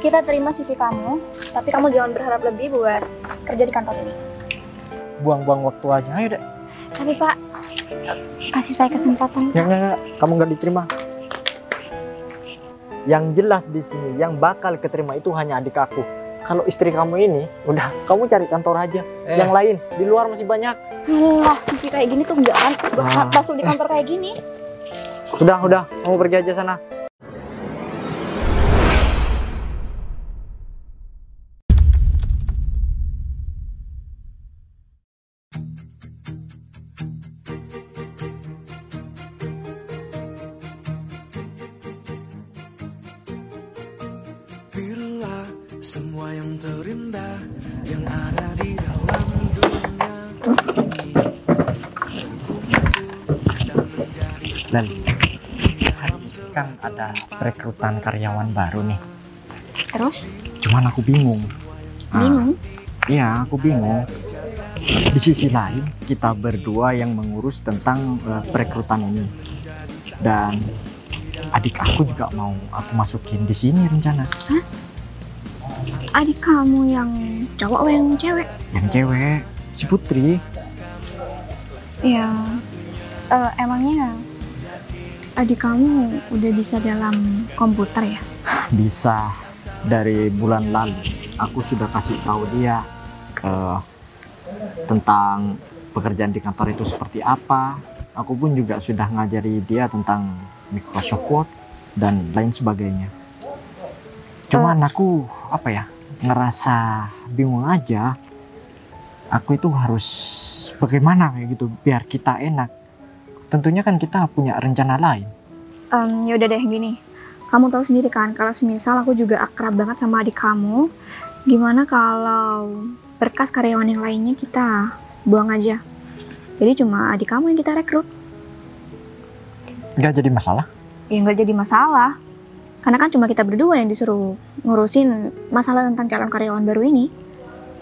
kita terima CV kamu, tapi kamu jangan berharap lebih buat kerja di kantor ini. Buang-buang waktu aja, ayo deh. Tapi Pak, kasih saya kesempatan. Enggak, kamu nggak diterima. Yang jelas di sini yang bakal keterima itu hanya adik aku. Kalau istri kamu ini, udah kamu cari kantor aja. Yang lain di luar masih banyak. Wah, CV kayak gini tuh nggak pantas buat masuk di kantor kayak gini. Udah, kamu pergi aja sana. Bila semua yang terindah yang ada di dalam dunia ini Dan hari ini kan ada perekrutan karyawan baru nih. Terus? Cuman aku bingung. Bingung? Iya, aku bingung. Di sisi lain, kita berdua yang mengurus tentang perekrutan ini. Dan adik aku juga mau aku masukin di sini rencana. Hah? Adik kamu yang cowok atau yang cewek? Yang cewek, si Putri. Ya, emangnya adik kamu udah bisa dalam komputer ya? Bisa. Dari bulan lalu aku sudah kasih tahu dia tentang pekerjaan di kantor itu seperti apa. Aku pun juga sudah ngajari dia tentang Microsoft Word dan lain sebagainya. Cuman aku ngerasa bingung aja. Aku itu harus bagaimana kayak gitu biar kita enak. Tentunya kan kita punya rencana lain. Ya udah deh gini. Kamu tahu sendiri kan kalau semisal aku juga akrab banget sama adik kamu. Gimana kalau berkas karyawan yang lainnya kita buang aja? Jadi cuma adik kamu yang kita rekrut. Nggak jadi masalah? Ya nggak jadi masalah. Karena kan cuma kita berdua yang disuruh ngurusin masalah tentang calon karyawan baru ini.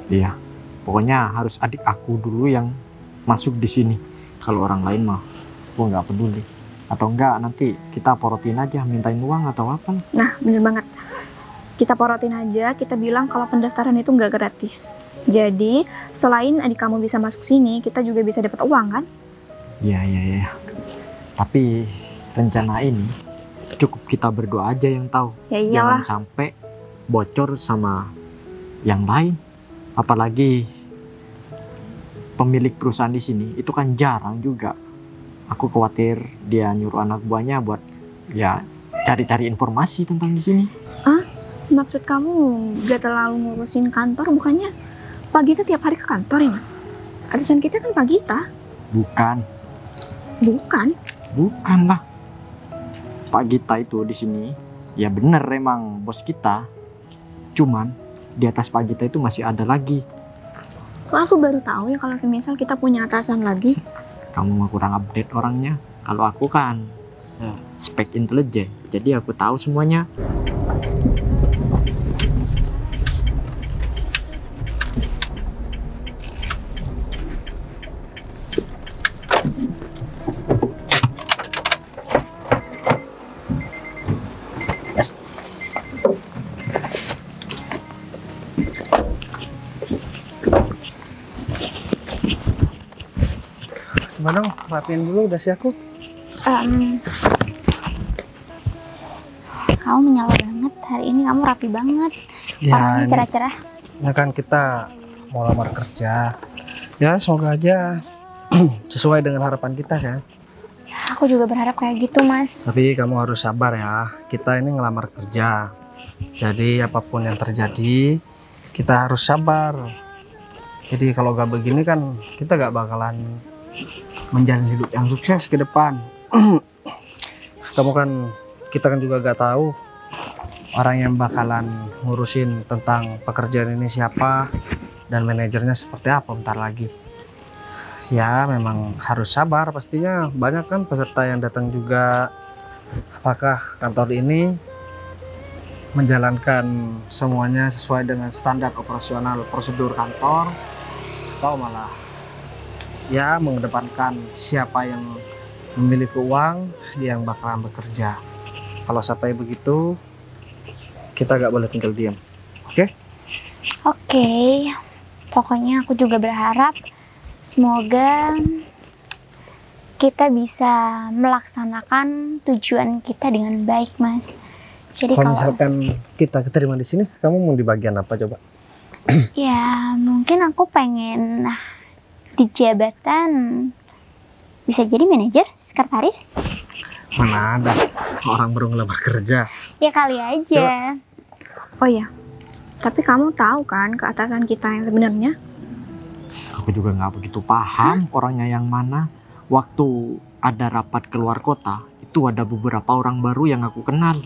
Iya, pokoknya harus adik aku dulu yang masuk di sini. Kalau orang lain mah, aku nggak peduli. Atau enggak, nanti kita porotin aja, mintain uang atau apa. Nah, bener banget. Kita porotin aja, kita bilang kalau pendaftaran itu nggak gratis. Jadi, selain adik kamu bisa masuk sini, kita juga bisa dapat uang kan? Iya. Tapi rencana ini cukup kita berdua aja yang tahu. Ya iyalah. Jangan sampai bocor sama yang lain. Apalagi pemilik perusahaan di sini itu kan jarang juga. Aku khawatir dia nyuruh anak buahnya buat ya cari-cari informasi tentang di sini. Maksud kamu gak terlalu ngurusin kantor, bukannya Pak Gita tiap hari ke kantor ya Mas? Atasan kita kan Pak Gita. Bukan lah. Pak Gita itu di sini ya bener emang bos kita. Cuman di atas Pak Gita itu masih ada lagi. Kok aku baru tahu ya kalau semisal kita punya atasan lagi? Kamu mah kurang update orangnya. Kalau aku kan spek intelijen, jadi aku tahu semuanya. Gimana dong, rapiin dulu dasi aku. Kamu menyala banget, hari ini kamu rapi banget. Orangnya cerah-cerah. Ya kan kita mau lamar kerja. Ya semoga aja sesuai dengan harapan kita ya. Aku juga berharap kayak gitu Mas. Tapi kamu harus sabar ya, kita ini ngelamar kerja. Jadi apapun yang terjadi, kita harus sabar. Jadi kalau gak begini kan kita gak bakalan menjalani hidup yang sukses ke depan. Kita kan juga gak tahu orang yang bakalan ngurusin tentang pekerjaan ini siapa dan manajernya seperti apa bentar lagi. Ya memang harus sabar, pastinya banyak kan peserta yang datang juga. Apakah kantor ini menjalankan semuanya sesuai dengan standar operasional prosedur kantor, atau malah ya mengedepankan siapa yang memiliki uang yang bakalan bekerja. Kalau sampai begitu kita gak boleh tinggal diam. Oke? Oke, pokoknya aku juga berharap semoga kita bisa melaksanakan tujuan kita dengan baik, Mas. Jadi Kalau kalau misalkan kita keterima di sini, kamu mau di bagian apa coba? ya mungkin aku pengen di jabatan bisa jadi manajer, sekretaris. Mana ada orang baru ngelamar kerja. Ya kali aja. Oh ya, tapi kamu tahu kan keatasan kita yang sebenarnya? Aku juga nggak begitu paham orangnya yang mana. Waktu ada rapat keluar kota, itu ada beberapa orang baru yang aku kenal.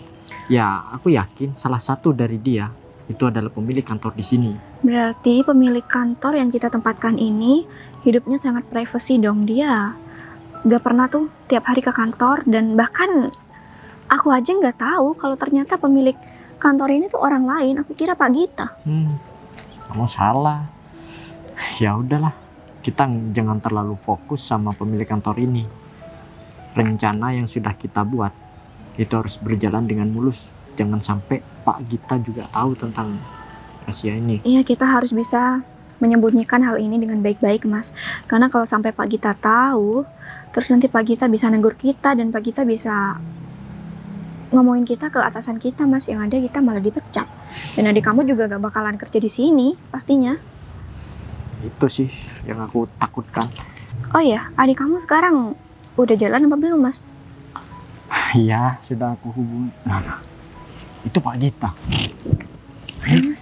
Ya, aku yakin salah satu dari dia itu adalah pemilik kantor di sini. Berarti pemilik kantor yang kita tempatkan ini hidupnya sangat privasi dong. Dia gak pernah tuh tiap hari ke kantor, dan bahkan aku aja nggak tahu kalau ternyata pemilik kantor ini tuh orang lain. Aku kira Pak Gita. Kamu salah. Ya udahlah, kita jangan terlalu fokus sama pemilik kantor ini. Rencana yang sudah kita buat itu harus berjalan dengan mulus. Jangan sampai Pak Gita juga tahu tentang rahasia ini. Iya, kita harus bisa menyembunyikan hal ini dengan baik-baik, Mas. Karena kalau sampai Pak Gita tahu, terus nanti Pak Gita bisa negur kita dan Pak Gita bisa ngomongin kita ke atasan kita, Mas. Yang ada kita malah dipecat. Dan adik kamu juga gak bakalan kerja di sini, pastinya. Itu sih yang aku takutkan. Oh ya, adik kamu sekarang udah jalan apa belum, Mas? Iya, sudah aku hubungi. Nah, itu Pak Gita. Mas.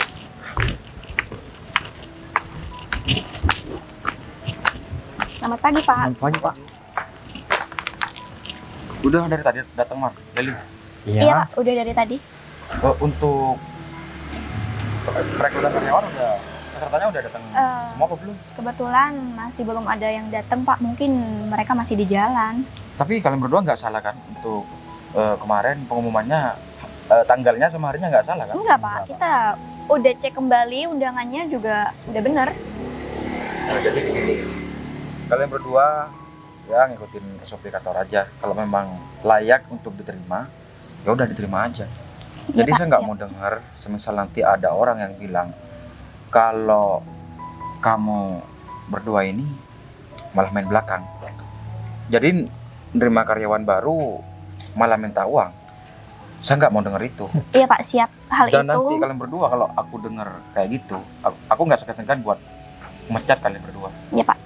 Selamat pagi, Pak. Selamat pagi, Pak. Udah dari tadi datang, Mar. Leli. Iya, Pak. Udah dari tadi. Untuk perekrutan karyawan udah, pesertanya udah datang semua apa belum? Kebetulan masih belum ada yang datang, Pak. Mungkin mereka masih di jalan. Tapi kalian berdua nggak salah kan untuk kemarin pengumumannya tanggalnya sama harinya nggak salah kan? Enggak, Pak. Kita udah cek kembali, undangannya juga udah bener. Nah, jadi begini, kalian berdua ya ngikutin SOP kantor aja. Kalau memang layak untuk diterima, ya udah diterima aja. Ya, Jadi Pak, saya nggak siap. mau dengar semisal nanti ada orang yang bilang kalau kamu berdua ini malah main belakang. Jadi nerima karyawan baru malah minta uang. Saya nggak mau denger itu. Iya, Pak, siap. Hal Dan itu. nanti kalian berdua kalau aku denger kayak gitu, aku nggak segan-segan buat mecat kalian berdua. Ya, Pak.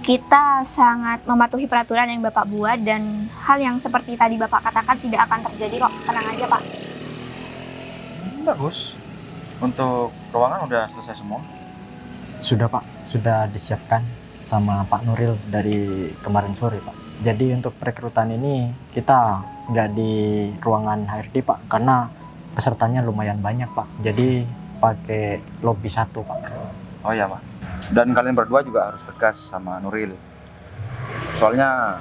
Kita sangat mematuhi peraturan yang Bapak buat, dan hal yang seperti tadi Bapak katakan tidak akan terjadi kok. Tenang aja, Pak. Bagus. Untuk ruangan udah selesai semua. Sudah, Pak. Sudah disiapkan sama Pak Nuril dari kemarin sore, Pak. Jadi untuk perekrutan ini kita nggak di ruangan HRD, Pak, karena pesertanya lumayan banyak, Pak. Jadi pakai lobby 1, Pak. Oh ya, Pak. Dan kalian berdua juga harus tegas sama Nuril. Soalnya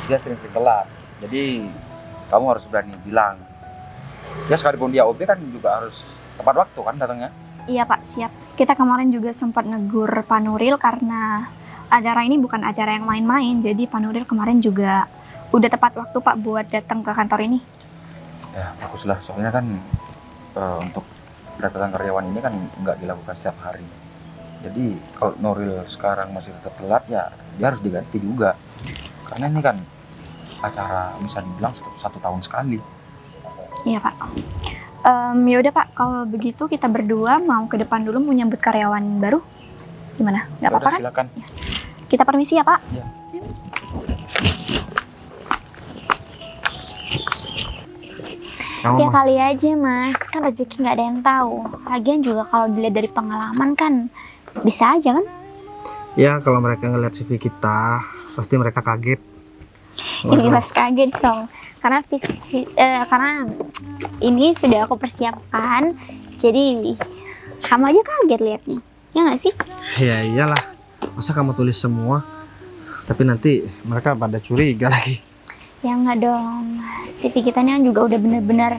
dia sering-sering telat. Jadi kamu harus berani bilang. Ya sekalipun dia OB kan juga harus tepat waktu kan datangnya. Iya, Pak, siap. Kita kemarin juga sempat negur Pak Nuril karena acara ini bukan acara yang main-main. Jadi Pak Nuril kemarin juga udah tepat waktu, Pak, buat datang ke kantor ini. Ya baguslah. Soalnya kan untuk perekrutan karyawan ini kan nggak dilakukan setiap hari. Jadi kalau Nuril sekarang masih tetap telat, ya dia harus diganti juga. Karena ini kan acara bisa dibilang satu tahun sekali. Iya, Pak. Ya udah, Pak, kalau begitu kita berdua mau ke depan dulu menyambut karyawan baru. Gimana? Nggak Ya apa-apa udah, kan? silakan. Kita permisi ya, Pak. Iya. Kamu Ya mah, kali aja, Mas. Kan rezeki nggak ada yang tahu. Lagian juga kalau dilihat dari pengalaman kan bisa aja kan? ya kalau mereka ngeliat CV kita, pasti mereka kaget. Ini Mas kaget dong. Karena karena ini sudah aku persiapkan. Jadi kamu aja kaget liatnya. Ya nggak sih? Ya iyalah, masa kamu tulis semua, tapi nanti mereka pada curiga lagi. Ya nggak dong. CV kita ini kan juga udah bener-bener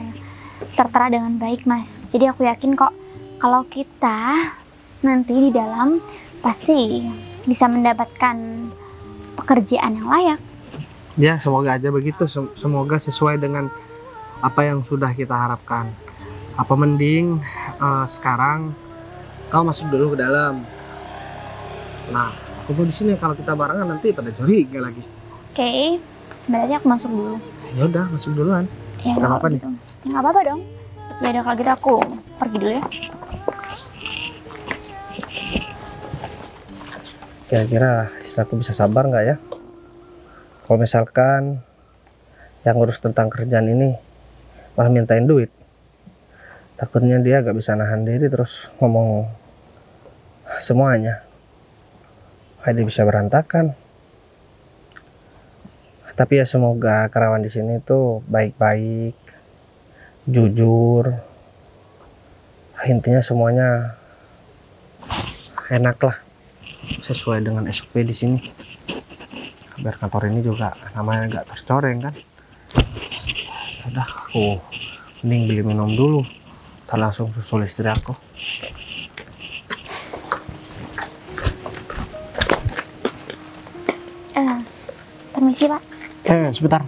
tertera dengan baik, Mas. Jadi aku yakin kok kalau kita nanti di dalam pasti bisa mendapatkan pekerjaan yang layak. Ya semoga aja begitu, semoga sesuai dengan apa yang sudah kita harapkan. Apa mending sekarang kau masuk dulu ke dalam. Nah, aku tuh di sini, kalau kita barengan nanti pada curiga lagi. Oke, berarti aku masuk dulu. Ya udah, masuk duluan. Ya Nggak kalau apa-apa nih. gitu. Ya nggak apa-apa dong. Ya udah kalau gitu aku pergi dulu ya. Kira-kira istriku bisa sabar nggak ya? Kalau misalkan yang ngurus tentang kerjaan ini malah mintain duit, takutnya dia gak bisa nahan diri terus ngomong semuanya. Dia bisa berantakan. Tapi ya semoga karyawan di sini tuh baik-baik, jujur. Intinya semuanya enak lah, sesuai dengan SOP di sini. Biar kantor ini juga namanya nggak tercoreng kan. Udah, aku mending beli minum dulu, ntar langsung susul istri aku. Permisi Pak. Sebentar.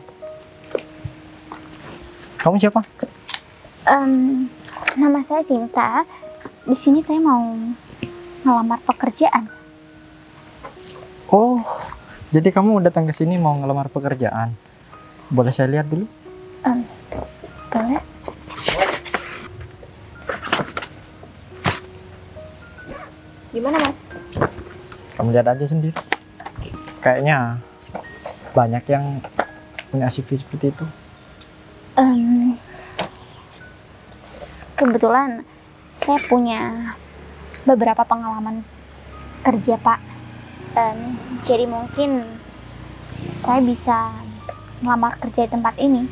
Kamu siapa? Nama saya Sinta. Di sini saya mau ngelamar pekerjaan. Oh, jadi kamu datang ke sini mau ngelamar pekerjaan. Boleh saya lihat dulu? Boleh? Gimana Mas? Kamu lihat aja sendiri. Kayaknya banyak yang punya CV seperti itu. Kebetulan saya punya beberapa pengalaman kerja Pak. Jadi mungkin saya bisa ngelamar kerja di tempat ini.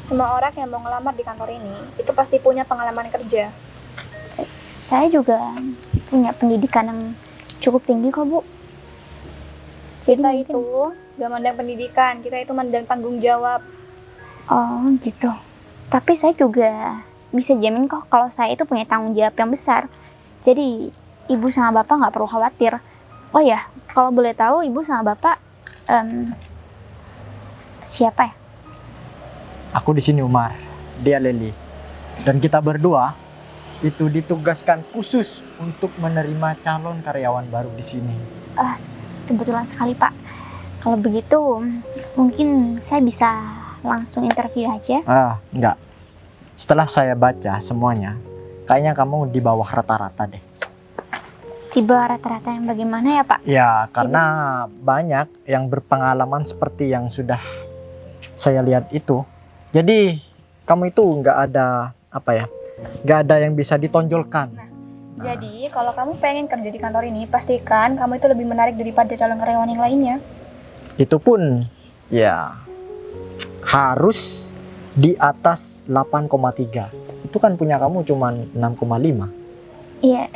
Semua orang yang mau ngelamar di kantor ini itu pasti punya pengalaman kerja. Saya juga punya pendidikan yang cukup tinggi kok Bu. Jadi Kita mungkin- itu gak mandang pendidikan, kita itu mandang tanggung jawab. Oh gitu. Tapi saya juga bisa jamin kok kalau saya itu punya tanggung jawab yang besar. Jadi ibu sama bapak nggak perlu khawatir. Oh ya, kalau boleh tahu ibu sama bapak siapa ya? Aku di sini Umar, dia Leli. Dan kita berdua itu ditugaskan khusus untuk menerima calon karyawan baru di sini. Kebetulan sekali Pak. Kalau begitu mungkin saya bisa langsung interview aja. Enggak. Setelah saya baca semuanya, kayaknya kamu di bawah rata-rata deh. Di bawah rata-rata yang bagaimana ya Pak? Ya, karena banyak yang berpengalaman seperti yang sudah saya lihat itu. Jadi, kamu itu nggak ada, nggak ada yang bisa ditonjolkan. Jadi kalau kamu pengen kerja di kantor ini, pastikan kamu itu lebih menarik daripada calon karyawan yang lainnya. Itu pun, ya, harus di atas 8,3. Itu kan punya kamu cuma 6,5. Iya.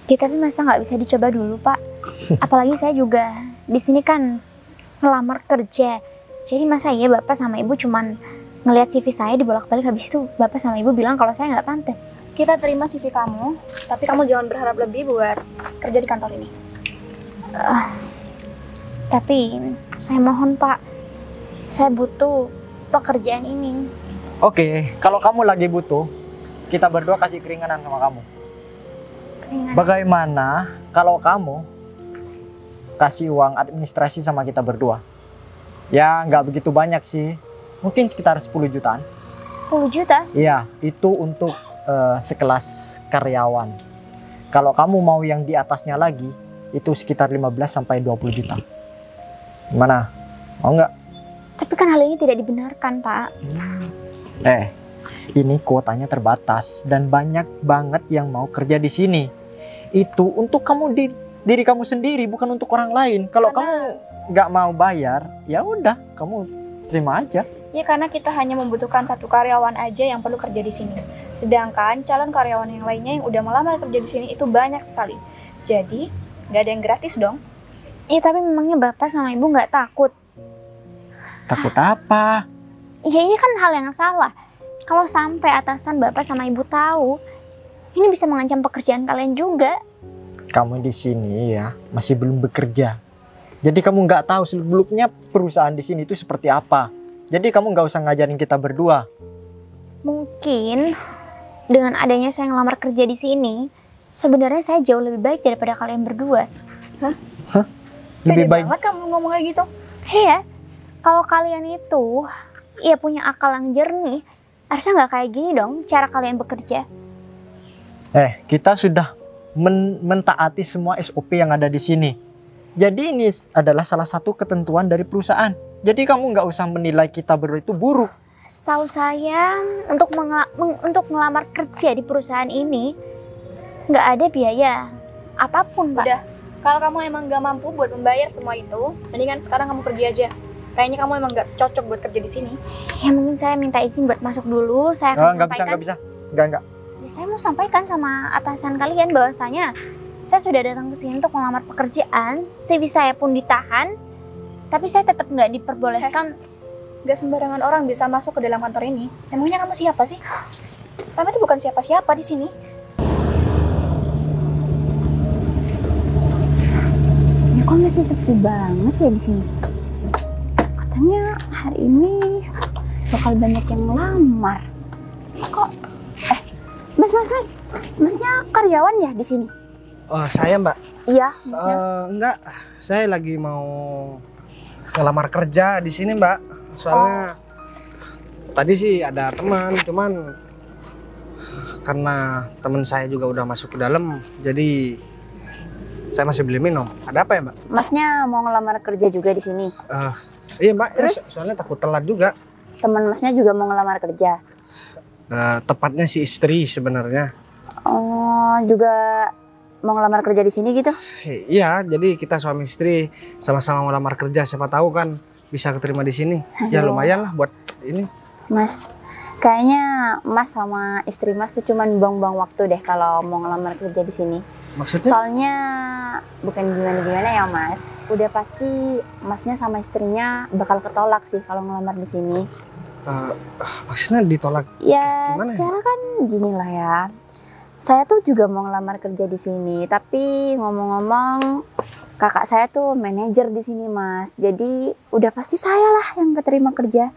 Tapi masa nggak bisa dicoba dulu Pak? Apalagi saya juga di sini kan ngelamar kerja. Jadi masa iya bapak sama ibu cuman ngelihat CV saya dibolak-balik, habis itu bapak sama ibu bilang kalau saya nggak pantas. Kita terima CV kamu, tapi kamu jangan berharap lebih buat kerja di kantor ini. Tapi saya mohon Pak, saya butuh pekerjaan ini. Oke, kalau kamu lagi butuh, kita berdua kasih keringanan sama kamu. Keringan. Bagaimana kalau kamu kasih uang administrasi sama kita berdua? Ya, nggak begitu banyak sih. Mungkin sekitar 10 jutaan. 10 juta? Iya, itu untuk sekelas karyawan. Kalau kamu mau yang di atasnya lagi, itu sekitar 15 sampai 20 juta. Gimana? Mau nggak? Tapi kan hal ini tidak dibenarkan Pak. Ini kuotanya terbatas dan banyak banget yang mau kerja di sini. Itu untuk kamu diri kamu sendiri, bukan untuk orang lain. Kalau kamu nggak mau bayar, ya udah, kamu terima aja. Ya karena kita hanya membutuhkan satu karyawan aja yang perlu kerja di sini. Sedangkan calon karyawan yang lainnya yang udah melamar kerja di sini itu banyak sekali. Jadi nggak ada yang gratis dong. Iya tapi memangnya bapak sama ibu nggak takut? Takut apa? Ya ini kan hal yang salah. Kalau sampai atasan bapak sama ibu tahu, ini bisa mengancam pekerjaan kalian juga. Kamu di sini ya masih belum bekerja. Jadi kamu nggak tahu seluk-beluknya perusahaan di sini itu seperti apa. Jadi kamu nggak usah ngajarin kita berdua. Mungkin dengan adanya saya ngelamar kerja di sini, sebenarnya saya jauh lebih baik daripada kalian berdua. Lebih Pede baik. banget kamu ngomong kayak gitu. Iya, kalau kalian itu ya punya akal yang jernih, harusnya nggak kayak gini dong cara kalian bekerja. Kita sudah mentaati semua SOP yang ada di sini. Jadi ini adalah salah satu ketentuan dari perusahaan. Jadi kamu nggak usah menilai kita berdua itu buruk. Setahu saya untuk untuk ngelamar kerja di perusahaan ini nggak ada biaya apapun, Pak. Udah, kalau kamu emang gak mampu buat membayar semua itu, mendingan sekarang kamu pergi aja. Kayaknya kamu emang gak cocok buat kerja di sini. Ya mungkin saya minta izin buat masuk dulu. Saya akan Nggak bisa, sampaikan. nggak bisa. Nggak. Ya, saya mau sampaikan sama atasan kalian bahwasanya saya sudah datang ke sini untuk melamar pekerjaan. CV saya pun ditahan, tapi saya tetap nggak diperbolehkan. Gak sembarangan orang bisa masuk ke dalam kantor ini. Emangnya kamu siapa sih? Kamu itu bukan siapa-siapa di sini. Ya kok masih sepi banget ya di sini. Katanya hari ini bakal banyak yang ngelamar. Kok? Masnya karyawan ya di sini? Oh, saya Mbak. Iya, masnya. Enggak, saya lagi mau ngelamar kerja di sini Mbak. Soalnya tadi sih ada teman, cuman karena teman saya juga udah masuk ke dalam, jadi saya masih beli minum. Ada apa ya Mbak? Masnya mau ngelamar kerja juga di sini. Iya Mbak, Terus? soalnya takut telat juga. Teman masnya juga mau ngelamar kerja. Tepatnya si istri sebenarnya. Oh, juga mau ngelamar kerja di sini gitu? Iya, jadi kita suami istri sama-sama ngelamar kerja. Siapa tahu kan bisa keterima di sini. Ya Aduh. lumayan lah buat ini. Mas, kayaknya Mas sama istri Mas tuh cuman buang-buang waktu deh kalau mau ngelamar kerja di sini. Maksudnya? Soalnya bukan gimana-gimana ya Mas. Udah pasti Masnya sama istrinya bakal ketolak sih kalau ngelamar di sini. Maksudnya ditolak? Ya, Gimana ya? secara kan gini lah ya. Saya tuh juga mau ngelamar kerja di sini, tapi ngomong-ngomong kakak saya tuh manajer di sini Mas. Jadi udah pasti saya lah yang keterima kerja.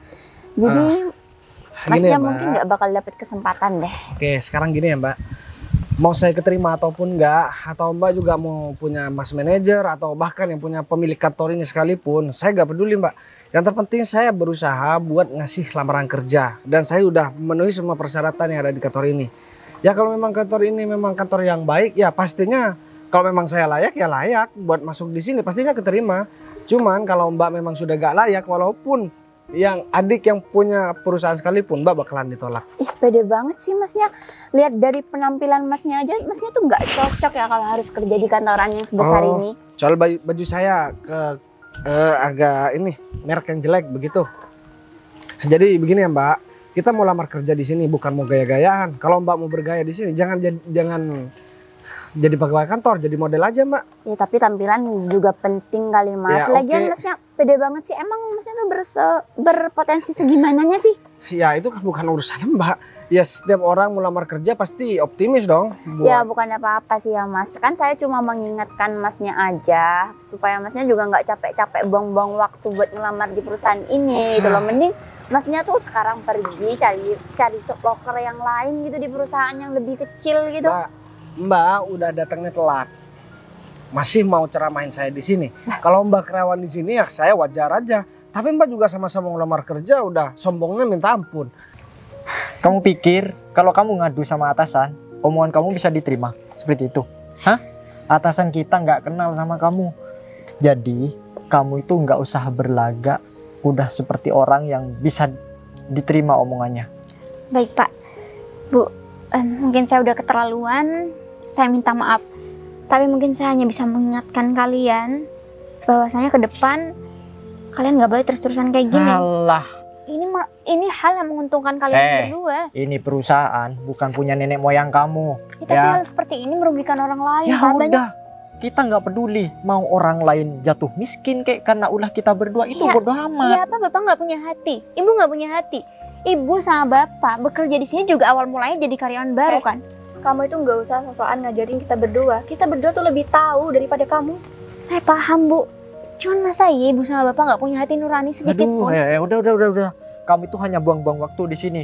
Jadi Gini Masnya ya Mbak. mungkin nggak bakal dapet kesempatan deh. Oke, sekarang gini ya Mbak. Mau saya keterima ataupun enggak, atau Mbak juga mau punya mas manajer atau bahkan yang punya pemilik kantor ini sekalipun, saya nggak peduli Mbak. Yang terpenting saya berusaha buat ngasih lamaran kerja dan saya udah memenuhi semua persyaratan yang ada di kantor ini. Ya kalau memang kantor ini memang kantor yang baik, ya pastinya kalau memang saya layak ya layak buat masuk di sini, pastinya keterima. Cuman kalau Mbak memang sudah gak layak, walaupun yang adik yang punya perusahaan sekalipun, Mbak bakalan ditolak. Ih, pede banget sih Masnya. Lihat dari penampilan Masnya aja, Masnya tuh nggak cocok ya kalau harus kerja di kantoran yang sebesar Oh. ini. Soal baju saya agak ini merek yang jelek begitu. Jadi begini ya Mbak, kita mau lamar kerja di sini bukan mau gaya-gayaan. Kalau Mbak mau bergaya di sini jangan jadi pegawai kantor, jadi model aja Mbak. Ya tapi tampilan juga penting kali Mas. Ya, Lagian oke. Masnya pede banget sih. Emang Masnya tuh berpotensi segimananya sih? Ya itu kan bukan urusan Mbak. Ya setiap orang mau lamar kerja pasti optimis dong. Ya bukan apa-apa sih ya Mas. Kan saya cuma mengingatkan Masnya aja supaya Masnya juga nggak capek-capek buang-buang waktu buat ngelamar di perusahaan ini gitu loh. Mending Masnya tuh sekarang pergi cari loker yang lain gitu di perusahaan yang lebih kecil gitu. Mbak udah datangnya telat. Masih mau ceramain saya di sini. Kalau Mbak kerawan di sini ya saya wajar aja. Tapi Mbak juga sama-sama ngelamar kerja udah sombongnya minta ampun. Kamu pikir kalau kamu ngadu sama atasan, omongan kamu bisa diterima seperti itu? Hah? Atasan kita nggak kenal sama kamu. Jadi kamu itu nggak usah berlagak, udah seperti orang yang bisa diterima omongannya. Baik Pak, Bu, mungkin saya udah keterlaluan, saya minta maaf. Tapi mungkin saya hanya bisa mengingatkan kalian bahwasanya ke depan kalian nggak boleh terus-terusan kayak gini. Alah, Ini hal yang menguntungkan kalian berdua. ini perusahaan bukan punya nenek moyang kamu. Ya, tapi Ya. hal seperti ini merugikan orang lain. Ya Pak. Banyak- udah, kita nggak peduli mau orang lain jatuh miskin kayak karena ulah kita berdua itu Ya, bodoh amat. Ya apa Bapak nggak punya hati? Ibu nggak punya hati? Ibu sama Bapak bekerja di sini juga awal mulanya jadi karyawan baru kan? Kamu itu nggak usah sosokan ngajarin kita berdua. Kita berdua tuh lebih tahu daripada kamu. Saya paham Bu. Cuman masa iya Ibu sama Bapak nggak punya hati nurani sedikit Aduh, pun? udah. Kamu itu hanya buang-buang waktu di sini.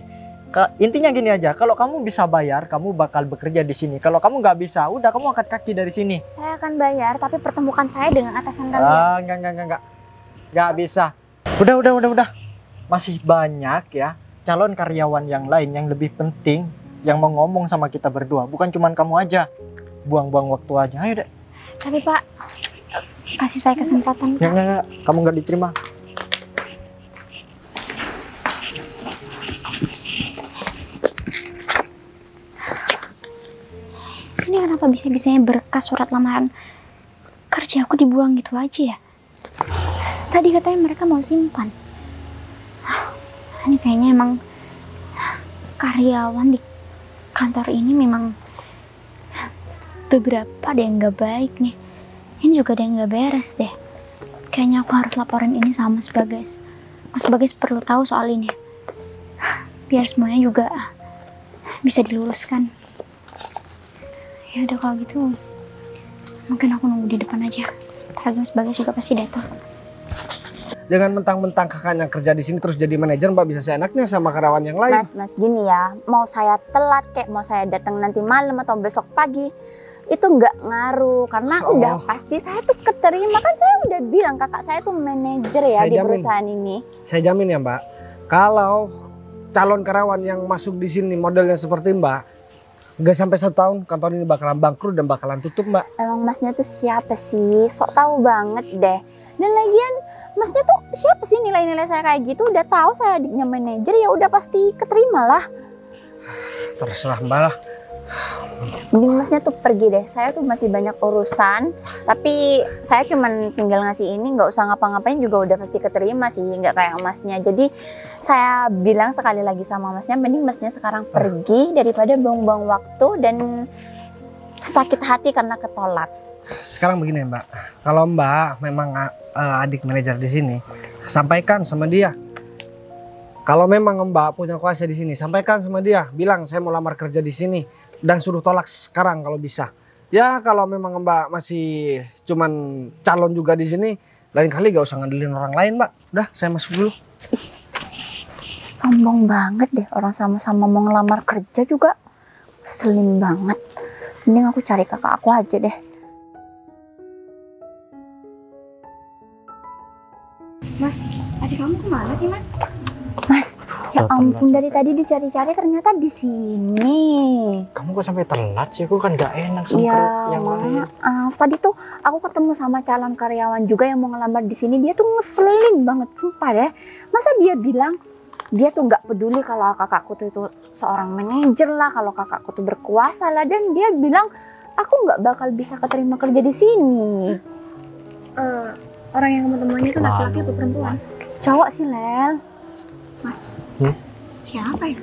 Intinya gini aja, kalau kamu bisa bayar, kamu bakal bekerja di sini. Kalau kamu nggak bisa, udah kamu angkat kaki dari sini. Saya akan bayar, tapi pertemukan saya dengan atasan kalian. Ah, enggak. Nggak bisa. Udah. Masih banyak ya calon karyawan yang lain yang lebih penting yang mau ngomong sama kita berdua. Bukan cuman kamu aja. Buang-buang waktu aja. Ayo deh. Tapi Pak, kasih saya kesempatan. Pak. Enggak. Kamu nggak diterima. Ini kenapa bisa-bisanya berkas surat lamaran kerja aku dibuang gitu aja ya? Tadi katanya mereka mau simpan. Ini kayaknya emang karyawan di kantor ini memang beberapa ada yang nggak baik nih. Ini juga ada yang nggak beres deh. Kayaknya aku harus laporin ini sama Mas Bagas. Mas Bagas perlu tahu soal ini. Biar semuanya juga bisa diluruskan. Ya udah kalau gitu, mungkin aku nunggu di depan aja. Ntar lagi Mas Bagas juga pasti datang. Jangan mentang-mentang kakaknya kerja di sini terus jadi manajer, Mbak bisa seenaknya sama karyawan yang lain. Mas gini ya, mau saya telat kayak mau saya datang nanti malam atau besok pagi, itu nggak ngaruh karena udah pasti saya tuh keterima. Kan saya udah bilang kakak saya tuh manajer ya di perusahaan ini. Saya jamin ya Mbak, kalau calon karyawan yang masuk di sini modelnya seperti Mbak, nggak sampai 1 tahun kantor ini bakalan bangkrut dan bakalan tutup Mbak. Emang masnya tuh siapa sih? Sok tahu banget deh. Dan lagian masnya tuh siapa sih nilai-nilai saya kayak gitu? Udah tahu saya adiknya manajer ya udah pasti keterima lah. Terserah Mbak lah. Mending masnya tuh pergi deh. Saya tuh masih banyak urusan. Tapi saya cuman tinggal ngasih ini, nggak usah ngapa-ngapain juga udah pasti keterima sih. Nggak kayak masnya. Jadi saya bilang sekali lagi sama masnya, mending masnya sekarang pergi daripada buang-buang waktu dan sakit hati karena ketolak. Sekarang begini Mbak, kalau Mbak memang adik manajer di sini, sampaikan sama dia. Kalau memang Mbak punya kuasa di sini, sampaikan sama dia, bilang saya mau lamar kerja di sini dan suruh tolak sekarang kalau bisa. Ya kalau memang Mbak masih cuman calon juga di sini, lain kali gak usah ngandelin orang lain Mbak. Udah, saya masuk dulu. Sombong banget deh, orang sama-sama mau ngelamar kerja juga selin banget. Mending aku cari kakak aku aja deh. Mas, adik kamu kemana sih Mas? Mas, ya ampun dari tadi dicari-cari ternyata di sini. Kamu kok sampai telat sih? Aku kan gak enak sama Ya, yang lain. maaf. Tadi tuh aku ketemu sama calon karyawan juga yang mau ngelamar di sini. Dia tuh ngeselin banget, sumpah deh. Masa dia bilang dia tuh nggak peduli kalau kakakku tuh itu seorang manajer lah, kalau kakakku tuh berkuasa lah, dan dia bilang aku nggak bakal bisa keterima kerja di sini. Orang yang kamu temuin itu laki-laki atau perempuan? Cowok sih, Lel. Mas, siapa ya?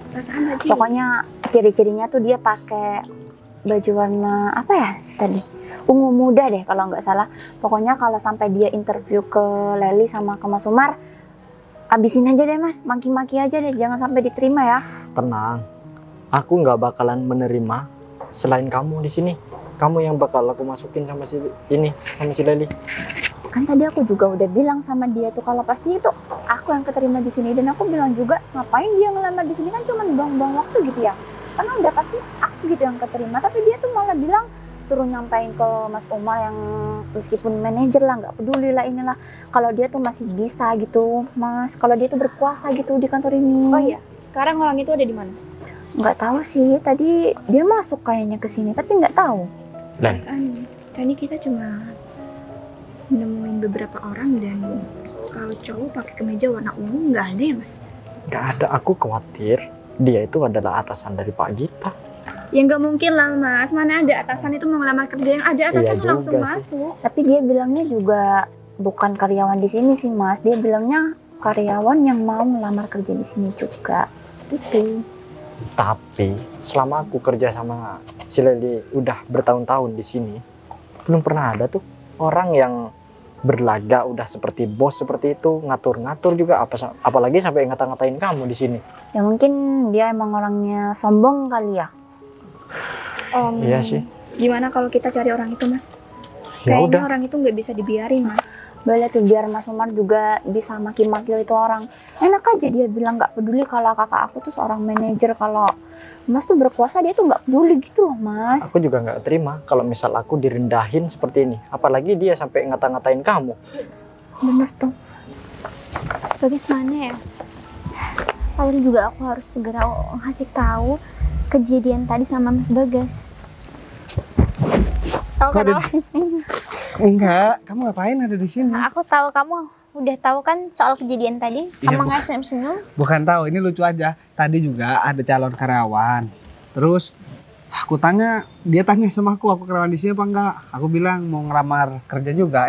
Perasaan tadi. Pokoknya ciri-cirinya tuh dia pakai baju warna apa ya tadi? Ungu muda deh kalau nggak salah. Pokoknya kalau sampai dia interview ke Leli sama ke Mas Umar, abisin aja deh Mas, maki-maki aja deh, jangan sampai diterima ya. Tenang, aku nggak bakalan menerima selain kamu di sini. Kamu yang bakal aku masukin sama si Leli. Kan tadi aku juga udah bilang sama dia tuh kalau pasti itu aku yang keterima di sini, dan aku bilang juga ngapain dia ngelamar di sini, kan cuma buang-buang waktu gitu ya. Karena udah pasti aku gitu yang keterima, tapi dia tuh malah bilang suruh nyampain ke Mas Umar yang meskipun manajer lah, nggak peduli lah inilah, kalau dia tuh masih bisa gitu Mas, kalau dia tuh berkuasa gitu di kantor ini. Oh iya, sekarang orang itu ada di mana? Nggak tahu sih, tadi dia masuk kayaknya ke sini tapi nggak tahu. Perasaan tadi kita cuma nemuin beberapa orang, dan kalau cowok pakai kemeja warna ungu nggak ada ya Mas? Nggak ada, aku khawatir dia itu adalah atasan dari Pak Gita. Ya nggak mungkin lah Mas, mana ada atasan itu mau ngelamar kerja, yang ada atasan Iya langsung juga sih. masuk. Tapi dia bilangnya juga bukan karyawan di sini sih Mas, dia bilangnya karyawan yang mau ngelamar kerja di sini juga gitu. Tapi selama aku kerja sama si Leli udah bertahun-tahun di sini, belum pernah ada tuh orang yang berlaga udah seperti bos seperti itu, ngatur-ngatur juga, apalagi sampai ngata-ngatain kamu di sini. Ya mungkin dia emang orangnya sombong kali ya. Iya sih. Gimana kalau kita cari orang itu Mas? Ya Kayaknya udah. orang itu nggak bisa dibiarin Mas. Boleh tuh biar Mas Umar juga bisa maki-maki itu orang. Enak aja dia bilang nggak peduli kalau kakak aku tuh seorang manajer, kalau Mas tuh berkuasa dia tuh nggak peduli gitu loh Mas. Aku juga nggak terima kalau misal aku direndahin seperti ini. Apalagi dia sampai ngata-ngatain kamu. Bener tuh. Bagaimana ya? Paling juga aku harus segera ngasih tahu kejadian tadi sama Mas Bagas. Tahu Kok kan ada aku? Enggak, kamu ngapain ada di sini? Aku tahu kamu udah tahu kan soal kejadian tadi. Iya, Kamu nggak senyum-senyum? Bukan tahu, ini lucu aja. Tadi juga ada calon karyawan. Terus aku tanya, dia tanya sama aku karyawan di sini apa enggak? Aku bilang mau ngelamar kerja juga.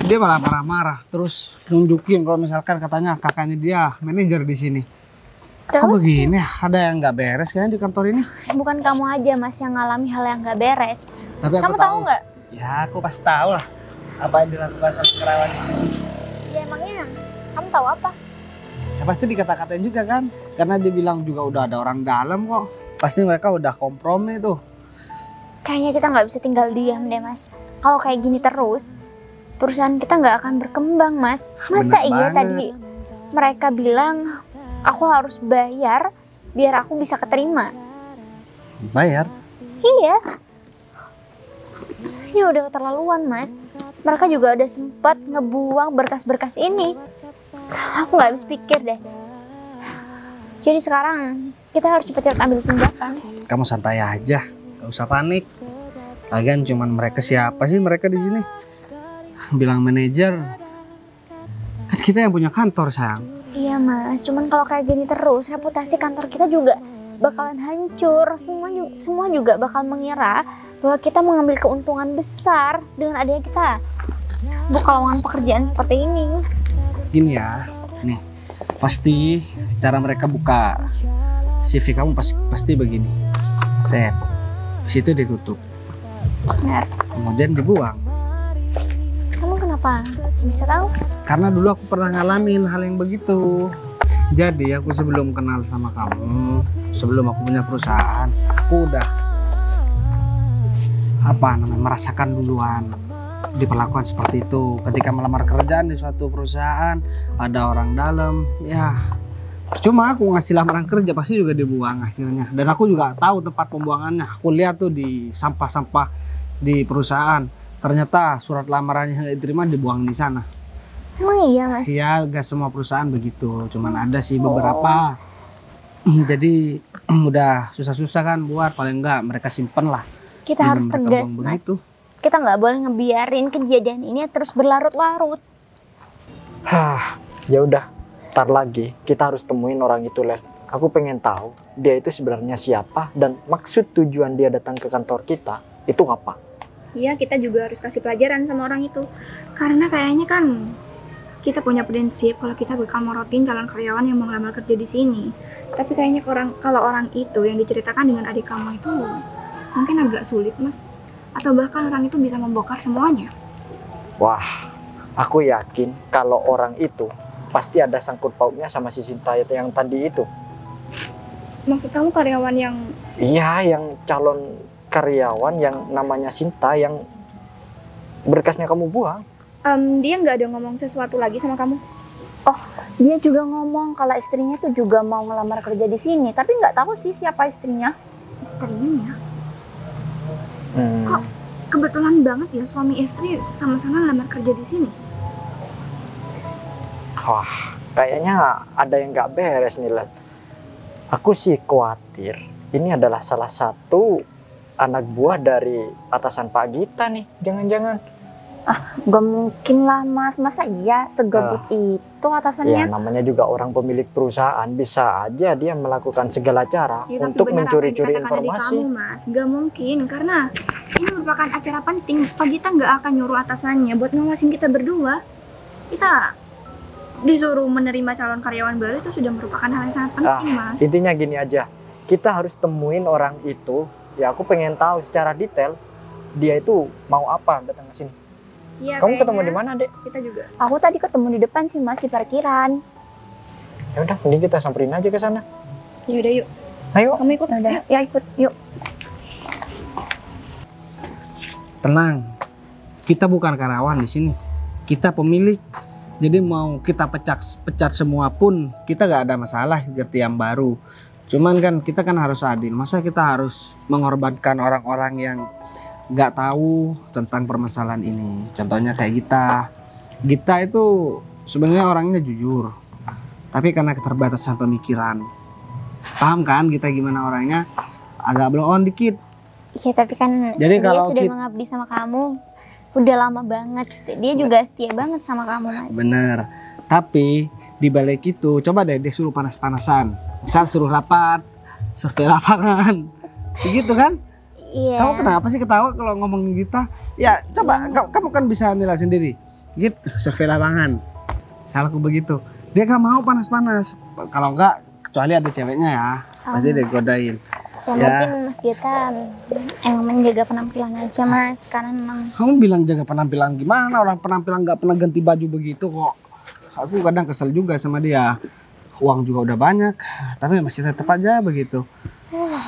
Dia malah marah-marah. Terus nunjukin kalau misalkan katanya kakaknya dia manajer di sini. Kok Terus begini? Ada yang nggak beres kayaknya di kantor ini. bukan kamu aja Mas yang ngalami hal yang nggak beres. Tapi aku Kamu tahu nggak? Ya, aku pasti tahu lah apa yang dilakukan sama karyawan di sini. Ya emangnya kamu tahu apa? Ya pasti dikata-katain juga kan, karena dia bilang juga udah ada orang dalam kok. Pasti mereka udah kompromi tuh. Kayaknya kita nggak bisa tinggal diam deh Mas. Kalau kayak gini terus, perusahaan kita nggak akan berkembang Mas. Masa Bener iya banget. tadi mereka bilang aku harus bayar biar aku bisa keterima? Bayar? Iya. Ini udah keterlaluan Mas. Mereka juga udah sempat ngebuang berkas-berkas ini. Aku nggak habis pikir deh. Jadi sekarang kita harus cepat-cepat ambil tindakan. Kamu santai aja, gak usah panik. Lagian cuman mereka siapa sih mereka di sini? Bilang manajer. Kan kita yang punya kantor sayang. Iya Mas, cuman kalau kayak gini terus reputasi kantor kita juga bakalan hancur. Semua juga bakal mengira bahwa kita mengambil keuntungan besar dengan adanya kita buka lowongan pekerjaan seperti ini. Gini ya, nih pasti cara mereka buka CV kamu pasti begini. Set, situ ditutup, Benar. kemudian dibuang. Kamu kenapa bisa tahu? Karena dulu aku pernah ngalamin hal yang begitu. Jadi aku sebelum kenal sama kamu, sebelum aku punya perusahaan, aku udah merasakan duluan diperlakukan seperti itu. Ketika melamar kerjaan di suatu perusahaan, ada orang dalam, ya percuma aku ngasih lamaran kerja pasti juga dibuang akhirnya. Dan aku juga tahu tempat pembuangannya. Aku lihat tuh di sampah-sampah di perusahaan. Ternyata surat lamarannya yang diterima dibuang di sana. Emang iya Mas? Ya, gak semua perusahaan begitu. Cuman ada sih beberapa. Jadi udah susah-susah kan buat, paling enggak mereka simpen lah. Kita Jangan harus mereka tegas buang Mas. begitu. Kita nggak boleh ngebiarin kejadian ini terus berlarut-larut. Ya udah, ntar lagi kita harus temuin orang itu, Lel. Aku pengen tahu dia itu sebenarnya siapa dan maksud tujuan dia datang ke kantor kita itu apa. Iya, kita juga harus kasih pelajaran sama orang itu. Karena kayaknya kan kita punya prinsip kalau kita bakal morotin calon karyawan yang mau ngelamar kerja di sini. Tapi kayaknya kalau orang itu yang diceritakan dengan adik kamu itu mungkin agak sulit, Mas. Atau bahkan orang itu bisa membongkar semuanya. Wah, aku yakin kalau orang itu pasti ada sangkut pautnya sama si Sinta yang tadi itu. Maksud kamu karyawan yang... Iya, yang calon karyawan yang namanya Sinta yang berkasnya kamu buang. dia nggak ada ngomong sesuatu lagi sama kamu? Dia juga ngomong kalau istrinya tuh juga mau ngelamar kerja di sini, tapi nggak tahu sih siapa istrinya. Istrinya? Kok kebetulan banget ya suami istri sama-sama ngelamar kerja di sini? Wah, kayaknya ada yang nggak beres nih, Lel. Aku sih khawatir ini adalah salah satu anak buah dari atasan Pak Gita nih, jangan-jangan. Gak mungkin lah Mas, masa iya segabut itu Ya, atasannya? namanya juga orang pemilik perusahaan, bisa aja dia melakukan segala cara Ya, tapi untuk benar apa yang mencuri-curi dikatakan adik informasi. kamu, Mas. Gak mungkin, karena ini merupakan acara penting. Pak Gita nggak akan nyuruh atasannya buat ngawasin kita berdua. Kita disuruh menerima calon karyawan baru itu sudah merupakan hal yang sangat penting, Mas. Intinya gini aja, kita harus temuin orang itu. Ya, aku pengen tahu secara detail dia itu mau apa datang ke sini. Iya, Kamu ketemu kayaknya di mana, Dek? Kita juga. Aku tadi ketemu di depan sih Mas, di parkiran. Ya udah, mending kita samperin aja ke sana. Yaudah, yuk. Ayo. Kamu ikut. Udah, ya ikut, yuk. Tenang, kita bukan karyawan di sini. kita pemilik. Jadi mau kita pecat semua pun kita gak ada masalah seperti yang baru. Cuman kan kita kan harus adil. Masa kita harus mengorbankan orang-orang yang gak tahu tentang permasalahan ini. Contohnya kayak Gita. Gita itu sebenarnya orangnya jujur, tapi karena keterbatasan pemikiran. Paham kan Gita gimana orangnya? Agak blow on dikit. Iya, tapi kan Jadi dia kalau sudah mengabdi sama kamu udah lama banget. Dia juga setia banget sama kamu, Mas. Bener. Tapi di balik itu coba deh dia suruh panas-panasan. Misal suruh rapat, survei lapangan. Begitu kan? Iya. Kamu kenapa sih ketawa kalau ngomongin kita? Ya coba kamu kan bisa nilai sendiri. Gitu, survei lapangan. Salahku begitu. Dia gak mau panas-panas. Kalau enggak, kecuali ada ceweknya ya. Pasti dia godain. Ya, mungkin Mas Gita emang menjaga penampilan aja, Mas. Karena memang Kamu bilang jaga penampilan gimana? Orang penampilan gak pernah ganti baju begitu kok. Aku kadang kesel juga sama dia. Uang juga udah banyak, tapi masih tetap aja begitu.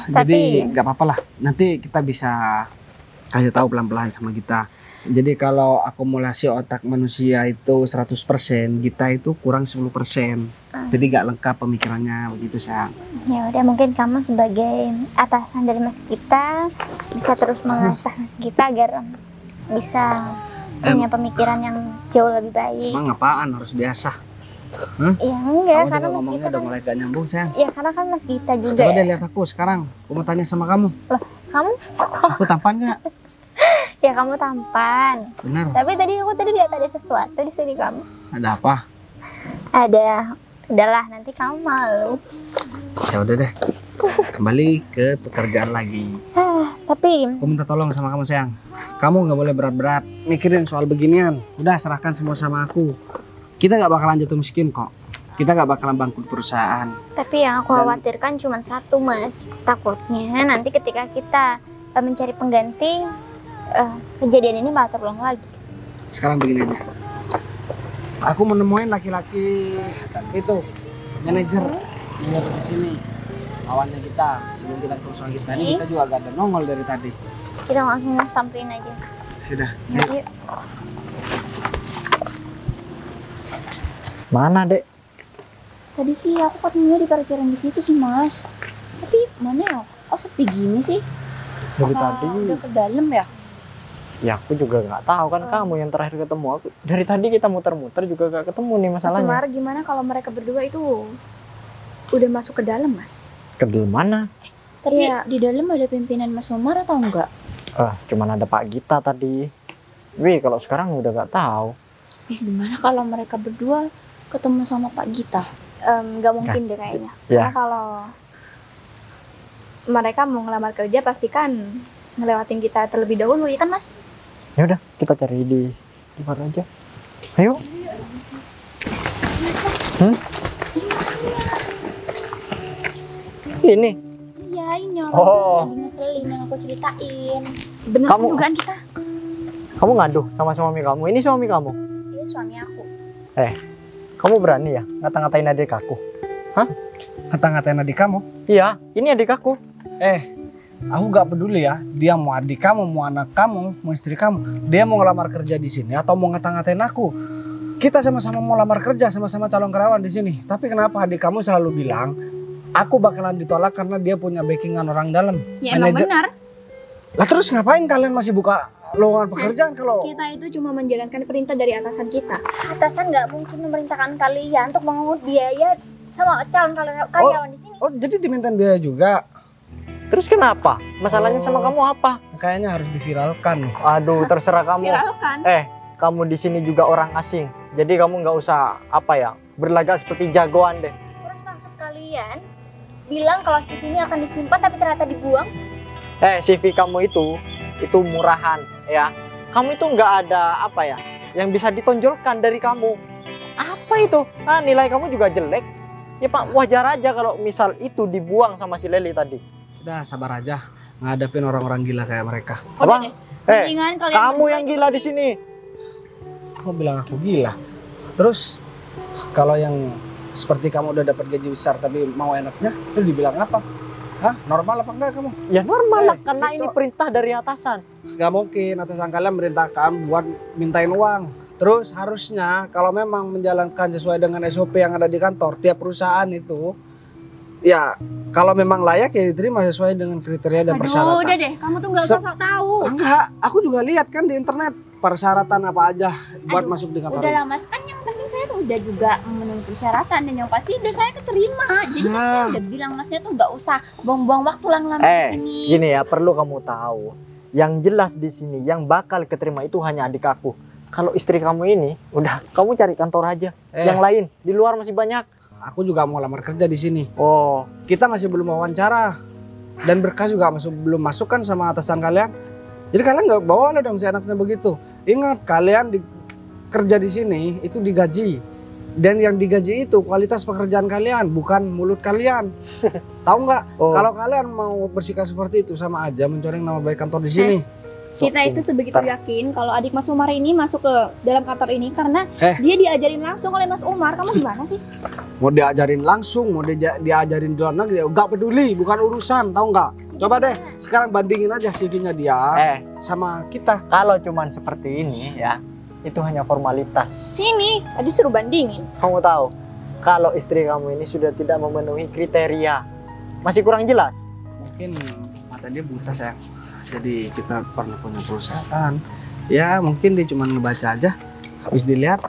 Jadi gak apa-apa lah. Nanti kita bisa kasih tahu pelan-pelan sama kita. Jadi kalau akumulasi otak manusia itu 100%, Gita itu kurang 10%. Jadi gak lengkap pemikirannya begitu, sayang. ya udah, mungkin kamu sebagai atasan dari Mas Gita bisa terus mengasah Mas Gita agar bisa punya pemikiran yang jauh lebih baik. Emang apaan harus biasa? Ya enggak, Kamu karena juga Mas ngomongnya Gita udah kan, mulai gak nyambung, sayang. ya karena kan Mas Gita juga Coba ya. deh lihat aku sekarang. Aku mau tanya sama kamu. Kamu? Aku tampan gak? Ya kamu tampan. Bener. Tapi aku tadi lihat ada sesuatu di sini kamu. Ada apa? Ada. Udahlah, nanti kamu malu. Ya udah deh. Kembali ke pekerjaan lagi. Tapi Aku minta tolong sama kamu, sayang. Kamu nggak boleh berat-berat mikirin soal beginian. Udah serahkan semua sama aku. Kita nggak bakalan jatuh miskin kok. Kita nggak bakalan bangkrut perusahaan. Tapi yang aku khawatirkan cuma satu, Mas. Takutnya nanti ketika kita mencari pengganti, kejadian ini malah terulang lagi. Sekarang begini aja. Aku menemuin laki-laki itu, manajer yang ada di sini. Kawannya kita, sebelum kita ke perusahaan kita ini kita juga gak ada nongol dari tadi. Kita langsung samperin aja. Sudah. Yuk. Mana, Dek? Tadi sih aku ketemunya di parkiran di situ sih, Mas. Tapi mana ya? Kok sepi gini sih? Dari Apa tadi. udah ke dalam ya? Ya aku juga nggak tahu kan kamu yang terakhir ketemu aku. Dari tadi kita muter-muter juga gak ketemu nih Mas masalahnya. Umar, gimana kalau mereka berdua itu udah masuk ke dalam, Mas? Ke dalam mana? Tapi Iya. di dalam ada pimpinan Mas Umar atau enggak? Cuman ada Pak Gita tadi. Wih, kalau sekarang udah gak tahu. Gimana kalau mereka berdua ketemu sama Pak Gita? Nggak mungkin deh kayaknya. Ya. Karena kalau mereka mau ngelamar kerja pastikan ngelewatin kita terlebih dahulu, ya kan, Mas? Ya udah, kita cari di luar aja. Ayo. Ini. Iya, ini orang Oh. yang ngeselin yang aku ceritain. Bener Kamu- kan dugaan kita? Kamu ngadu sama suami kamu. Ini suami kamu. Dia suami aku. Kamu berani ya ngata-ngatain adik aku? Kata-ngatain adik kamu. Iya, ini adik aku. Aku gak peduli ya. Dia mau adik kamu, mau anak kamu, mau istri kamu. Dia mau ngelamar kerja di sini atau mau ngata-ngatain aku. Kita sama-sama mau lamar kerja, sama-sama calon karyawan di sini. Tapi kenapa adik kamu selalu bilang aku bakalan ditolak karena dia punya backingan orang dalam? Ya emang Manajer- benar. Lah terus ngapain kalian masih buka lowongan pekerjaan kalau Kita itu cuma menjalankan perintah dari atasan kita. Atasan nggak mungkin memerintahkan kalian untuk mengungut biaya sama calon karyawan di sini. Oh jadi dimintain biaya juga? Terus kenapa? Masalahnya sama kamu apa? Kayaknya harus diviralkan nih. Aduh, terserah kamu. Viralkan. Kamu di sini juga orang asing. Jadi kamu nggak usah berlagak seperti jagoan deh. Terus maksud kalian bilang kalau CV ini akan disimpan tapi ternyata dibuang? CV kamu itu murahan ya. Kamu itu nggak ada yang bisa ditonjolkan dari kamu. Apa itu? Nilai kamu juga jelek. Ya Pak, wajar aja kalau misal itu dibuang sama si Leli tadi. Udah sabar aja ngadepin orang-orang gila kayak mereka. Apa? Mendingan kalian Kamu berdua yang aja gila di sini. Kamu bilang aku gila. Terus kalau yang seperti kamu udah dapat gaji besar tapi mau enaknya, itu dibilang apa? Hah? Normal apa enggak kamu? Ya normal lah, Eh, karena itu- ini perintah dari atasan. Gak mungkin atasan kalian merintahkan buat mintain uang. Terus harusnya kalau memang menjalankan sesuai dengan SOP yang ada di kantor, tiap perusahaan itu ya kalau memang layak ya diterima sesuai dengan kriteria dan persyaratan. udah deh, kamu tuh nggak usah sok tahu. Enggak, aku juga lihat kan di internet persyaratan apa aja buat masuk di kantor. Udahlah Mas, kan yang penting saya tuh udah juga memenuhi persyaratan dan yang pasti udah saya keterima. Jadi kan saya udah bilang Masnya tuh nggak usah buang-buang waktu lama-lama di sini. Gini ya, perlu kamu tahu. Yang jelas di sini yang bakal keterima itu hanya adik aku. Kalau istri kamu ini, udah kamu cari kantor aja. Yang lain di luar masih banyak. Aku juga mau lamar kerja di sini. Oh, Kita masih belum wawancara dan berkas juga belum masuk kan sama atasan kalian. Jadi kalian nggak bawa dong seenaknya begitu. Ingat kalian kerja di sini itu digaji dan yang digaji itu kualitas pekerjaan kalian bukan mulut kalian. Tahu nggak? Oh. Kalau kalian mau bersikap seperti itu sama aja mencoreng nama baik kantor di sini. Kita itu sebegitu yakin kalau adik Mas Umar ini masuk ke dalam kantor ini karena dia diajarin langsung oleh Mas Umar. Kamu gimana sih? Mau diajarin langsung, mau diajarin di luar negeri, nggak peduli, bukan urusan, tahu nggak? Coba deh, sekarang bandingin aja CV-nya dia sama kita. kalau cuman seperti ini ya, itu hanya formalitas. Sini, tadi suruh bandingin. Kamu tahu, kalau istri kamu ini sudah tidak memenuhi kriteria, masih kurang jelas. Mungkin mata dia buta sayang. Jadi kita pernah punya perusahaan. Ya mungkin dia cuma ngebaca aja, habis dilihat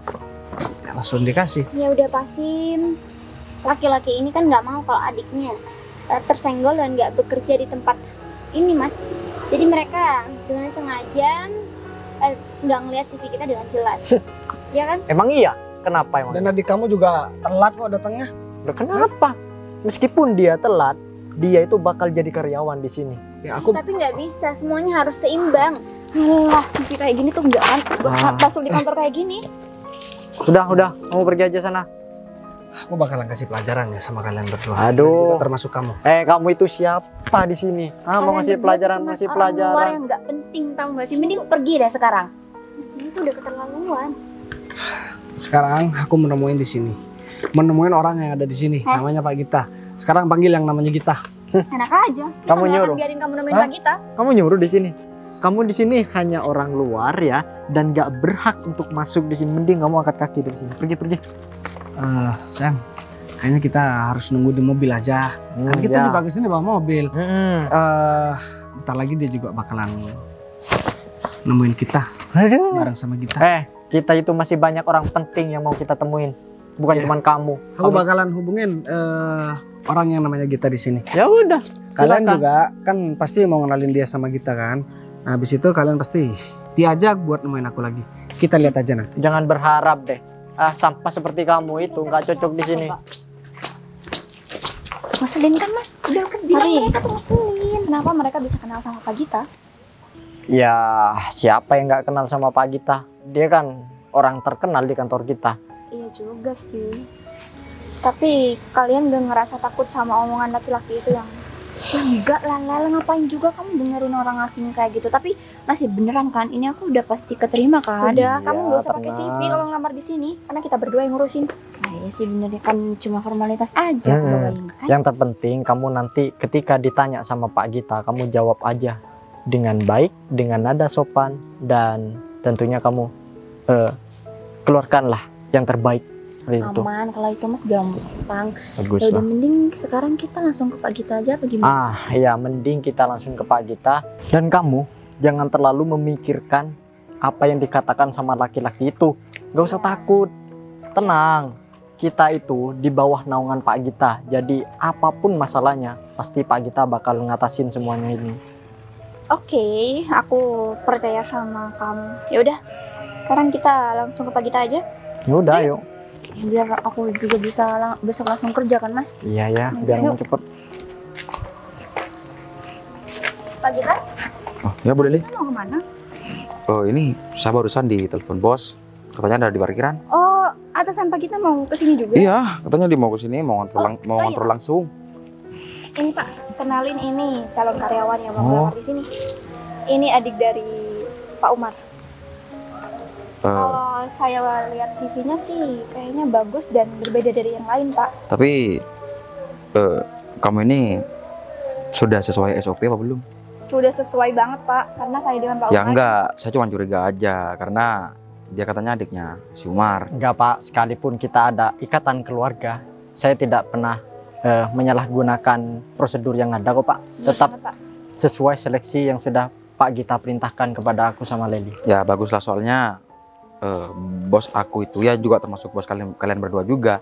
ya langsung dikasih. Ya udah pasin. Laki-laki ini kan nggak mau kalau adiknya tersenggol dan nggak bekerja di tempat ini Mas. Jadi mereka dengan sengaja nggak ngelihat CV kita dengan jelas. Ya kan? Emang iya? Kenapa emang? Dan adik kamu juga telat kok datangnya. Loh, kenapa? Meskipun dia telat, dia itu bakal jadi karyawan di sini. Ya aku Tapi nggak bisa, semuanya harus seimbang. Wah, CV kayak gini tuh nggak kan masuk di kantor kayak gini. Udah, kamu pergi aja sana. Aku bakalan kasih pelajaran ya sama kalian berdua. Aduh. Dan juga termasuk kamu. Kamu itu siapa di sini? Mau ngasih pelajaran, ngasih Luar pelajaran. yang nggak penting tahu nggak sih? Mending pergi deh sekarang. Mas ini tuh udah keterlaluan. Sekarang aku menemuin di sini. Menemuin orang yang ada di sini, namanya Pak Gita. Sekarang panggil yang namanya Gita. Enak aja. Kita Kamu nggak akan nyuruh? biarin kamu nemuin Pak Gita. Kamu nyuruh di sini. Kamu di sini hanya orang luar ya, dan gak berhak untuk masuk di sini. Mending kamu angkat kaki dari sini. Pergi. Sayang, kayaknya kita harus nunggu di mobil aja. Kan kita juga kesini bawa mobil. Bentar lagi dia juga bakalan nemuin kita Aduh. bareng sama kita. Kita itu masih banyak orang penting yang mau kita temuin. Bukan cuma kamu. Aku bakalan hubungin orang yang namanya Gita di sini. Ya udah. Kalian silakan. juga kan pasti mau kenalin dia sama Gita kan. Nah, habis itu kalian pasti diajak buat nemuin aku lagi. Kita lihat aja nanti. Jangan berharap deh. Sampah seperti kamu itu nggak cocok di sini. Ngeselin kan Mas? Udah aku bilang mereka tuh ngeselin. Kenapa mereka bisa kenal sama Pak Gita? Ya, siapa yang nggak kenal sama Pak Gita? Dia kan orang terkenal di kantor kita. Iya juga sih. Tapi kalian udah ngerasa takut sama omongan laki-laki itu yang enggak lah, ngapain juga kamu dengerin orang asing kayak gitu. Tapi masih beneran kan? Ini aku udah pasti keterima kan? Udah, Iya, kamu nggak usah pakai tenang. CV kalau ngelamar di sini, karena kita berdua yang ngurusin. Nah ya sih bener kan cuma formalitas aja bawain kan. Yang terpenting kamu nanti ketika ditanya sama Pak Gita, kamu jawab aja dengan baik, dengan nada sopan, dan tentunya kamu keluarkanlah yang terbaik. Seperti itu. Aman kalau itu Mas gampang. Bagus Ya udah lah. mending sekarang kita langsung ke Pak Gita aja apa gimana? Ya mending kita langsung ke Pak Gita. Dan kamu jangan terlalu memikirkan apa yang dikatakan sama laki-laki itu. Gak usah takut. Tenang. Kita itu di bawah naungan Pak Gita. Jadi apapun masalahnya, pasti Pak Gita bakal ngatasin semuanya ini. Oke, aku percaya sama kamu. Ya udah, sekarang kita langsung ke Pak Gita aja. Ya udah, yuk. Biar aku juga bisa besok langsung kerja kan Mas? Iya ya, biar Yuk. kamu cepet. Pak Gita, Oh ya boleh Li. mau kemana? Oh ini saya barusan di telepon bos. Katanya ada di parkiran. Oh, atasan Pak Gita mau kesini juga? Iya, katanya dia mau kesini mau ngontrol langsung. Ini Pak, kenalin ini calon karyawan yang mau melamar di sini. Ini adik dari Pak Umar. Kalau saya lihat CV-nya sih kayaknya bagus dan berbeda dari yang lain, Pak. Tapi kamu ini sudah sesuai SOP apa belum? Sudah sesuai banget, Pak, karena saya dengan Pak Ya Umar. enggak, saya cuma curiga aja karena Dia katanya adiknya si Umar. Enggak Pak, sekalipun kita ada ikatan keluarga, saya tidak pernah menyalahgunakan prosedur yang ada kok Pak. Tetap sesuai seleksi yang sudah Pak Gita perintahkan kepada aku sama Leli. Ya baguslah, soalnya bos aku itu ya juga termasuk bos kalian berdua juga.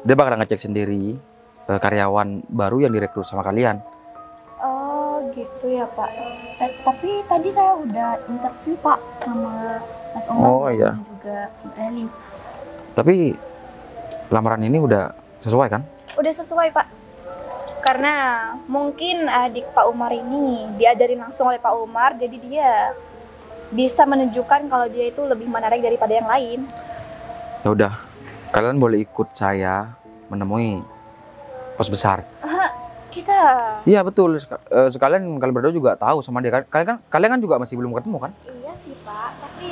Dia bakal ngecek sendiri karyawan baru yang direkrut sama kalian. Oh gitu ya Pak. Tapi tadi saya udah interview Pak sama Mas Omar Oh iya. dan juga Mbak Leli. Tapi lamaran ini udah sesuai kan? Udah sesuai Pak. Karena mungkin adik Pak Umar ini diajarin langsung oleh Pak Umar, jadi dia bisa menunjukkan kalau dia itu lebih menarik daripada yang lain. Ya udah, kalian boleh ikut saya menemui pos besar. Kita Iya betul. Sekalian kalian berdua juga tahu sama dia. Kalian kan juga masih belum ketemu kan? iya sih Pak, tapi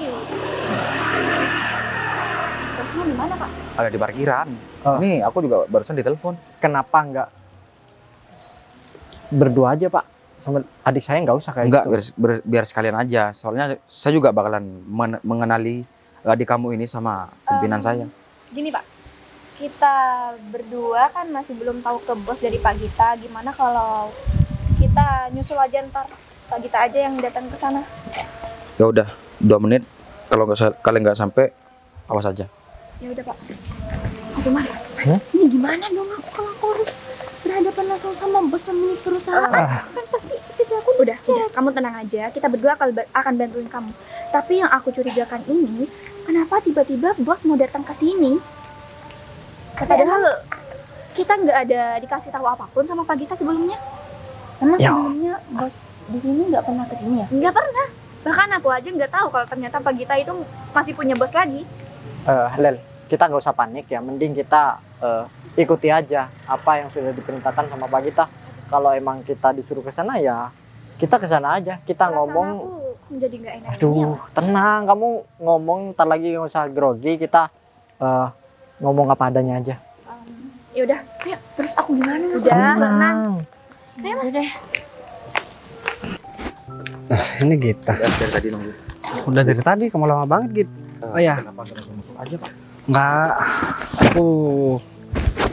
bosnya di mana Pak? Ada di parkiran. Oh. Ini aku juga barusan ditelepon. Kenapa enggak berdua aja Pak? Sama adik saya nggak usah kayak Enggak, gitu. biar sekalian aja. Soalnya saya juga bakalan mengenali adik kamu ini sama pimpinan saya. Gini Pak, kita berdua kan masih belum tahu ke bos dari Pak Gita. Gimana kalau kita nyusul aja ntar Pak Gita aja yang datang ke sana? Ya udah, 2 menit. Kalau kalian nggak sampai, awas aja. Ya udah Pak. Mas Umar, ini gimana dong aku kalau aku harus berhadapan langsung sama bos pemilik perusahaan? Kan pasti situ aku udah, kamu tenang aja. Kita berdua akan bantuin kamu. Tapi yang aku curigakan ini, kenapa tiba-tiba bos mau datang ke sini? Padahal kita nggak ada dikasih tahu apapun sama Pak Gita sebelumnya. Emang Ya. sebelumnya bos di sini nggak pernah kesini ya? Nggak pernah. Bahkan aku aja nggak tahu kalau ternyata Pak Gita itu masih punya bos lagi. Lel, kita nggak usah panik ya. Mending kita ikuti aja apa yang sudah diperintahkan sama Pak Gita. Kalau emang kita disuruh ke sana ya kita ke sana aja. Kita Perasaan ngomong. aku jadi nggak enak. Aduh, tenang. Kamu ngomong ntar lagi nggak usah grogi. Kita ngomong apa adanya aja. Ya udah, ayo. Terus aku gimana? Udah, Tenang. tenang. Ayo Mas. Nah, ini Gita. Dari tadi nunggu. Udah dari tadi, kamu lama banget, Git. Oh ya, Kenapa langsung aja Pak? enggak. Aku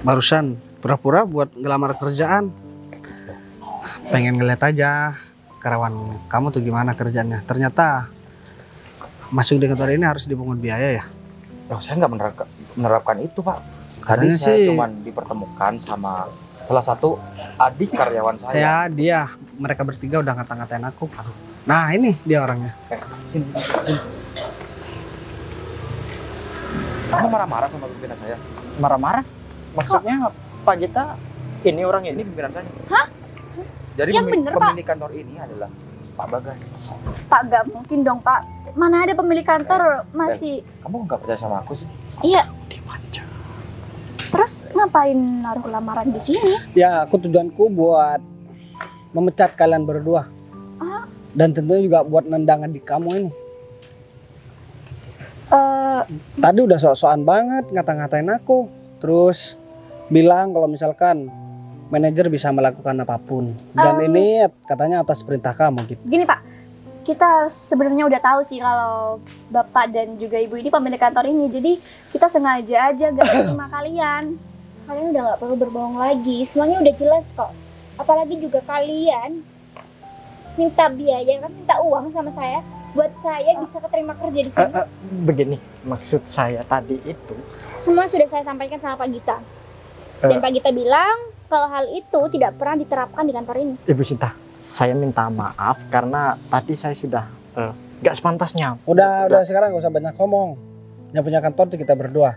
barusan pura-pura buat ngelamar kerjaan. Pengen ngeliat aja karyawan kamu tuh gimana kerjanya. Ternyata masuk di kantor ini harus dipungut biaya ya. Loh, saya nggak menerapkan itu Pak. Tadi Katanya saya sih, cuma dipertemukan sama salah satu adik karyawan saya. ya dia, mereka bertiga udah ngata-ngatain aku. Nah ini dia orangnya. Sini. Kamu marah-marah sama pimpinan saya? Marah-marah? Maksudnya Pak Gita ini orang Ini ini? pimpinan saya. Hah? Jadi Yang bener, Pak? pemilik kantor ini adalah Pak Bagas. Pak, gak mungkin dong Pak. Mana ada pemilik kantor masih... Kamu nggak percaya sama aku sih? Iya, Dimanja. terus ngapain naruh lamaran di sini? Ya aku tujuanku buat memecat kalian berdua. Ah. Dan tentunya juga buat nendang adik kamu ini. Eh, Tadi udah sok-sokan banget ngata-ngatain aku. Terus bilang kalau misalkan manajer bisa melakukan apapun. Dan ini katanya atas perintah kamu gitu. gini Pak, kita sebenarnya udah tahu sih kalau Bapak dan juga Ibu ini pemilik kantor ini. Jadi kita sengaja aja gak terima kalian. Kalian udah gak perlu berbohong lagi. Semuanya udah jelas kok. Apalagi juga kalian minta biaya, kan minta uang sama saya buat saya bisa keterima kerja di sini. Begini, maksud saya tadi itu. Semua sudah saya sampaikan sama Pak Gita. Dan Pak Gita bilang kalau hal itu tidak pernah diterapkan di kantor ini. Ibu Sinta, saya minta maaf karena tadi saya sudah gak sepantasnya. Udah sekarang gak usah banyak ngomong. Yang punya kantor itu kita berdua.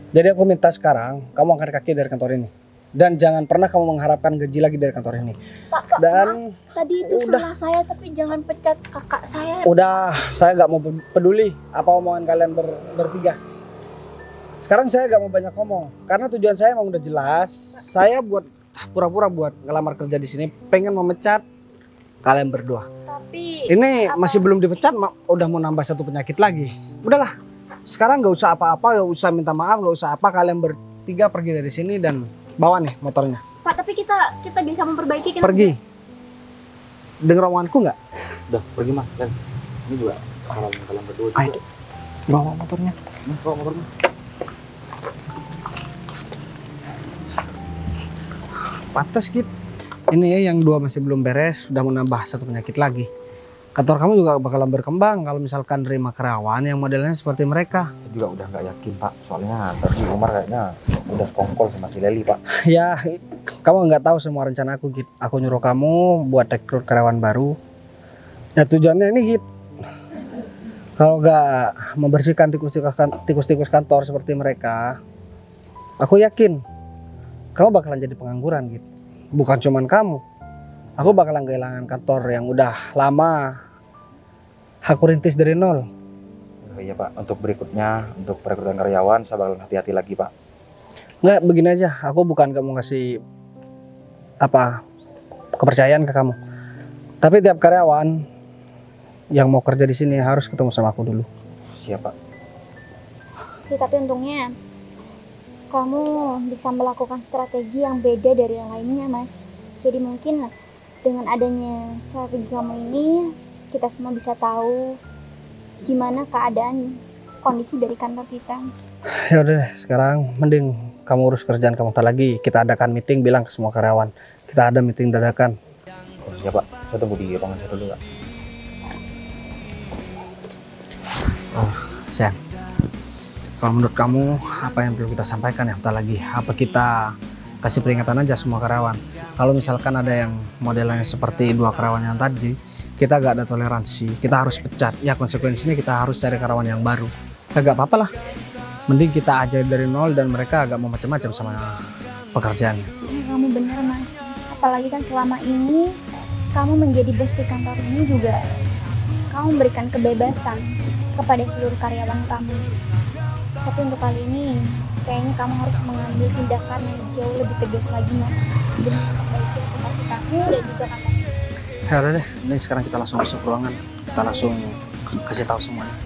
Jadi aku minta sekarang kamu angkat kaki dari kantor ini. Dan jangan pernah kamu mengharapkan gaji lagi dari kantor ini. Pak, Dan tadi itu udah. salah saya, tapi jangan pecat kakak saya. udah, saya gak mau peduli apa omongan kalian bertiga. Sekarang saya gak mau banyak ngomong. Karena tujuan saya emang udah jelas. Saya buat pura-pura buat ngelamar kerja di sini. Pengen memecat kalian berdua. Tapi Ini masih belum dipecat, udah mau nambah satu penyakit lagi. Udahlah, sekarang gak usah apa-apa, gak usah minta maaf, gak usah apa. Kalian bertiga pergi dari sini dan bawa nih motornya. Pak, tapi kita bisa memperbaiki. Pergi. Dengar omonganku nggak? Udah pergi Mas. Dan ini juga kalau kalian berdua juga. Ayo. Bawa motornya. Bawa motornya. Pantes Git. Ini ya yang 2 masih belum beres, sudah menambah 1 penyakit lagi. Kantor kamu juga bakalan berkembang kalau misalkan nerima karyawan yang modelnya seperti mereka. Saya juga udah nggak yakin Pak, soalnya tadi Umar kayaknya udah kongkol sama si Leli Pak. Ya, kamu nggak tahu semua rencana aku Git. Aku nyuruh kamu buat rekrut karyawan baru. Ya tujuannya ini Git. Kalau nggak membersihkan tikus-tikus kantor seperti mereka, aku yakin kamu bakalan jadi pengangguran Git. Bukan cuman kamu. Aku bakalan kehilangan kantor yang udah lama aku rintis dari nol. Oh iya Pak, untuk berikutnya, untuk perekrutan karyawan, saya bakal hati-hati lagi Pak. Nggak, begini aja. Aku bukan kamu ngasih kepercayaan ke kamu. Tapi tiap karyawan yang mau kerja di sini harus ketemu sama aku dulu. Siap Pak. Ya, tapi untungnya kamu bisa melakukan strategi yang beda dari yang lainnya, Mas. Jadi mungkin dengan adanya strategi kamu ini, kita semua bisa tahu gimana keadaan kondisi dari kantor kita. Ya udah deh, sekarang mending kamu urus kerjaan kamu. Ntar lagi kita adakan meeting, bilang ke semua karyawan. Kita ada meeting dadakan. Oh, siap Pak, saya tunggu di ruangan saya dulu Pak. Sayang, kalau menurut kamu apa yang perlu kita sampaikan ya? Bentar lagi apa kita kasih peringatan aja semua karyawan? Kalau misalkan ada yang modelnya seperti 2 karyawan yang tadi, kita gak ada toleransi, kita harus pecat. Ya konsekuensinya kita harus cari karyawan yang baru. Ya gak apa-apa lah, mending kita ajar dari nol dan mereka agak mau macam-macam sama pekerjaannya. Kamu benar, Mas. Apalagi kan selama ini kamu menjadi bos di kantor ini juga kamu memberikan kebebasan kepada seluruh karyawan kamu. Tapi untuk kali ini kayaknya kamu harus mengambil tindakan yang jauh lebih tegas lagi, Mas, demi memperbaiki reputasi kamu dan juga kantor. Ya udah deh, ini sekarang kita langsung masuk ruangan, kita langsung kasih tahu semuanya.